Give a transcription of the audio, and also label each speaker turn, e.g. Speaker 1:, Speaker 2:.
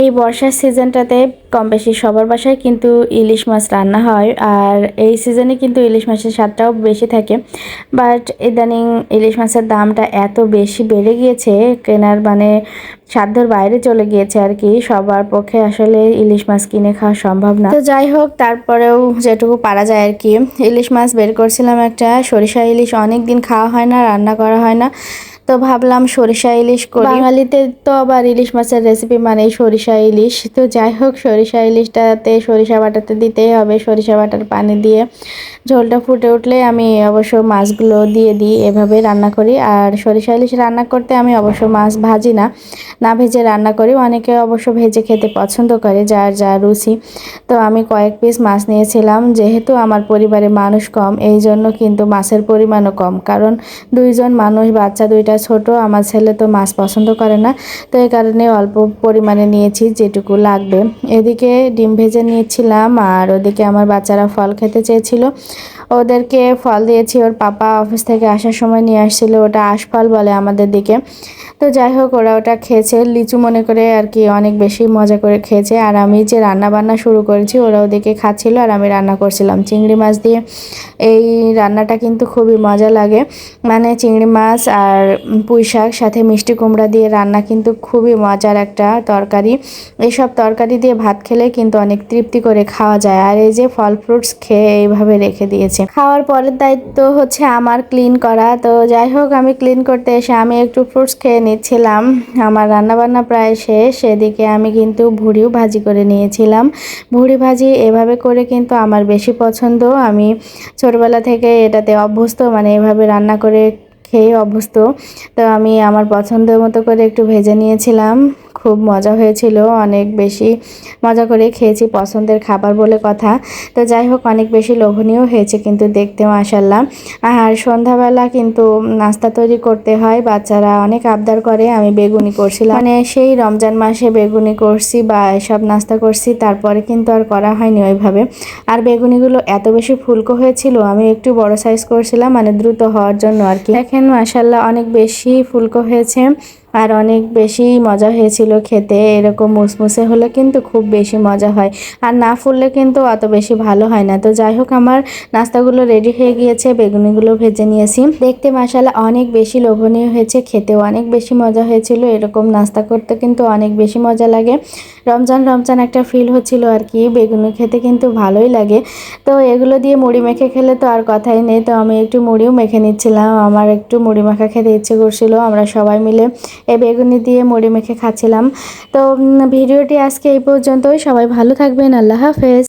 Speaker 1: এই বর্ষার সিজনটাতে কম বেশি সবার বাসায় কিন্তু ইলিশ মাছ রান্না হয়, আর এই সিজনে কিন্তু ইলিশ মাছের স্বাদটাও বেশি থাকে। বাট ইদানিং ইলিশ মাছের দামটা এত বেশি বেড়ে গিয়েছে, কেনার মানে সাধ্যের বাইরে চলে গিয়েছে আর কি। সবার পক্ষে আসলে ইলিশ মাছ কিনে খাওয়া সম্ভব না। তো যাই হোক, তারপরেও যেটুকু পারা যায় আর কি। ইলিশ মাছ বের করছিলাম একটা, সরিষা ইলিশ অনেক দিন খাওয়া হয় না, রান্না করা হয় না, তো ভাবলাম সরিষা ইলিশ করি। বাঙালিতে তো আবার ইলিশ মাছের রেসিপি মানেই সরিষা ইলিশ। তো যাই হোক, সরিষা ইলিশটাতে সরিষা বাটাতে দিতেই হবে। সরিষা বাটার পানি দিয়ে ঝোলটা ফুটে উঠলে আমি অবশ্য মাছগুলো দিয়ে দিই, এভাবে রান্না করি। আর সরিষা ইলিশ রান্না করতে আমি অবশ্য মাছ ভাজি না, না ভেজে রান্না করি। অনেকে অবশ্য ভেজে খেতে পছন্দ করে, যার যা রুচি। তো আমি কয়েক পিস মাছ নিয়েছিলাম, যেহেতু আমার পরিবারে মানুষ কম এই জন্য কিন্তু মাছের পরিমাণও কম, কারণ দুইজন মানুষ, বাচ্চা দুইটা ছোট, আমার ছেলে তো মাছ পছন্দ করে না। তো এই কারণে অল্প পরিমাণে নিয়েছি, যেটুকু লাগবে। এদিকে ডিম ভেজে নিয়েছিলাম, আর ওদিকে আমার বাচ্চারা ফল খেতে চেয়েছিল, ওদেরকে ফল দিয়েছি। ওর পাপা অফিস থেকে আসার সময় নিয়ে আসছিল, ওটা আশফল বলে আমাদের দিকে। তো যাই হোক, ওরা ওটা খেয়েছে লিচু মনে করে আর কি, অনেক বেশি মজা করে খেয়েছে। আর আমি যে রান্না বান্না শুরু করেছি, ওরা ওদিকে খাচ্ছিল আর আমি রান্না করছিলাম চিংড়ি মাছ দিয়ে। এই রান্নাটা কিন্তু খুবই মজা লাগে, মানে চিংড়ি মাছ আর পুঁই শাক সাথে মিষ্টি কুমড়া দিয়ে রান্না কিন্তু খুবই মজার একটা তরকারি। এইসব তরকারি দিয়ে ভাত খেলে কিন্তু অনেক তৃপ্তি করে খাওয়া যায়। আর এই যে ফল ফ্রুটস খেয়ে এইভাবে রেখে দিয়েছে। খাওয়ার পরের দায়িত্ব হচ্ছে আমার ক্লিন করা। তো যাই হোক, আমি ক্লিন করতে এসে আমি একটু ফ্রুটস খেয়ে নিচ্ছিলাম। আমার রান্নাবান্না প্রায় শেষ। এদিকে আমি কিন্তু ভুড়িও ভাজি করে নিয়েছিলাম। ভুড়ি ভাজি এভাবে করে কিন্তু আমার বেশি পছন্দ। আমি ছোটবেলা থেকে এটাতে অভ্যস্ত, মানে এভাবে রান্না করে খেয়ে অভ্যস্ত। তো আমি আমার পছন্দের মতো করে একটু ভেজে নিয়েছিলাম। খুব মজা হয়েছিল, অনেক বেশি মজা করে খেয়েছি, পছন্দের খাবার বলে কথা। তো যাই হোক, অনেক বেশি লোভনীয় হয়েছে কিন্তু দেখতে, মাশাল্লাহ। আর সন্ধ্যাবেলা কিন্তু নাস্তা তৈরি করতে হয়, বাচ্চারা অনেক আবদার করে। আমি বেগুনি করছিলাম, মানে সেই রমজান মাসে বেগুনি করছি বা এসব নাস্তা করছি, তারপরে কিন্তু আর করা হয়নি ওইভাবে। আর বেগুনিগুলো এত বেশি ফুলকো হয়েছিল, আমি একটু বড় সাইজ করছিলাম মানে দ্রুত হওয়ার জন্য আর কি। দেখেন মাশাল্লাহ, অনেক বেশি ফুলকো হয়েছে আর অনেক বেশি মজা হয়েছিল খেতে। এরকম মুসমুসে হলে কিন্তু খুব বেশি মজা হয়, আর না ফুললে কিন্তু অত বেশি ভালো হয় না। তো যাই হোক, আমার নাস্তাগুলো রেডি হয়ে গিয়েছে, বেগুনিগুলো ভেজে নিয়েছি। দেখতে মাশাল্লাহ অনেক বেশি লোভনীয় হয়েছে, খেতেও অনেক বেশি মজা হয়েছিল। এরকম নাস্তা করতে কিন্তু অনেক বেশি মজা লাগে। রমজান রমজান একটা ফিল হচ্ছিল আর কি। বেগুনি খেতে কিন্তু ভালোই লাগে। তো এগুলো দিয়ে মুড়ি মেখে খেলে তো আর কথাই নেই। তো আমি একটু মুড়িও মেখে নিচ্ছিলাম, আমার একটু মুড়ি মাখা খেতে ইচ্ছে করছিল। আমরা সবাই মিলে এই বেগুনি দিয়ে মুড়ি মেখে খাচ্ছিলাম। তো ভিডিওটি আজকে এই পর্যন্তই। সবাই ভালো থাকবেন, আল্লাহ হাফেজ।